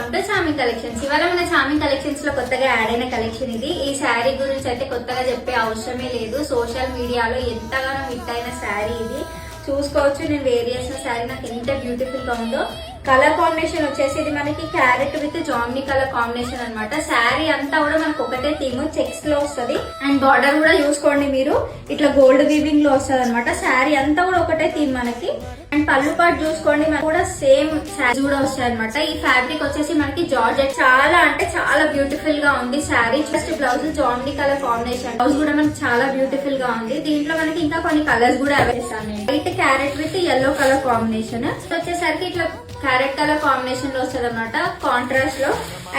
Welcome to చామి collections. ఇవాళ మన చామి collections లో కొత్తగా యాడ్ అయిన కలెక్షన్ ఇది. ఈ శారీ గురించి అయితే కొత్తగా చెప్పే అవసరమే లేదు. సోషల్ మీడియాలో ఎంతగానో హిట్ అయిన శారీ ఇది. చూసుకోవచ్చు, నేను వేర్ చేసిన శారీ నాకు ఎంత బ్యూటిఫుల్ గా ఉందో. కలర్ కాంబినేషన్ వచ్చేసి ఇది మనకి క్యారెట్ విత్ జామ్నీ కలర్ కాంబినేషన్ అన్నమాట. శారీ అంతా కూడా మనకు ఒకటే థీమ్ చెక్స్ లో వస్తుంది. అండ్ బార్డర్ కూడా చూసుకోండి మీరు, ఇట్లా గోల్డ్ వీవింగ్ లో వస్తుంది అనమాట. శారీ అంతా కూడా ఒకటే థీమ్ మనకి. అండ్ పళ్ళు పాటు చూసుకోండి, మనకు కూడా సేమ్ శారీ కూడా వస్తాయి అనమాట. ఈ ఫ్యాబ్రిక్ వచ్చేసి మనకి జార్జెట్, చాలా అంటే చాలా బ్యూటిఫుల్ గా ఉంది శారీ. ఫస్ట్ బ్లౌజ్ జామ్నీ కలర్ కాంబినేషన్, బ్లౌజ్ కూడా మనకి చాలా బ్యూటిఫుల్ గా ఉంది. దీంట్లో మనకి ఇంకా కొన్ని కలర్స్ కూడా అవైలబుల్ చేస్తాను. White carrot with yellow colour combination వచ్చేసరికి ఇట్లా క్యారెట్ కలర్ కాంబినేషన్ లో వస్తుంది అనమాట, కాంట్రాస్ట్ లో.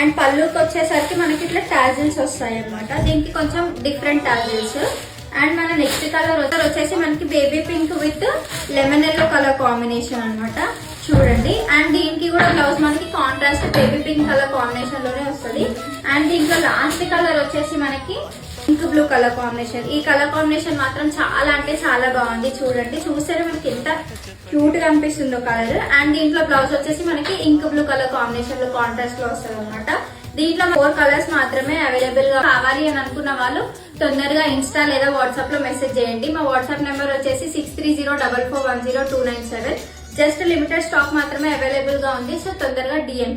అండ్ పళ్ళుకి వచ్చేసరికి మనకి ఇట్లా టాజిల్స్ వస్తాయి అనమాట. దీనికి కొంచెం డిఫరెంట్ టాజిల్స్. అండ్ మన నెక్స్ట్ కలర్ వచ్చేసి మనకి baby pink with lemon yellow colour combination అనమాట, చూడండి. అండ్ దీనికి కూడా బ్లౌజ్ మనకి contrast baby pink colour combination లోనే వస్తుంది. అండ్ దీంట్లో లాస్ట్ కలర్ వచ్చేసి మనకి పింక్ బ్లూ కలర్ కాంబినేషన్. ఈ కలర్ కాంబినేషన్ మాత్రం చాలా అంటే చాలా బాగుంది, చూడండి. చూస్తేనే మనకి ఎంత క్యూట్ గా అనిపిస్తుందో కలర్. అండ్ దీంట్లో బ్లౌజ్ వచ్చేసి మనకి ఇంక్ బ్లూ కలర్ కాంబినేషన్ లో కాంట్రాస్ట్ లో వస్తుంది అనమాట. దీంట్లో 4 కలర్స్ మాత్రమే అవైలబుల్ గా కావాలి అని అనుకున్న వాళ్ళు తొందరగా ఇన్స్టా లేదా వాట్సాప్ లో మెసేజ్ చేయండి. మా వాట్సాప్ నెంబర్ వచ్చేసి 6304410297. జస్ట్ లిమిటెడ్ స్టాక్ మాత్రమే అవైలబుల్ గా ఉంది, సో తొందరగా డిఎం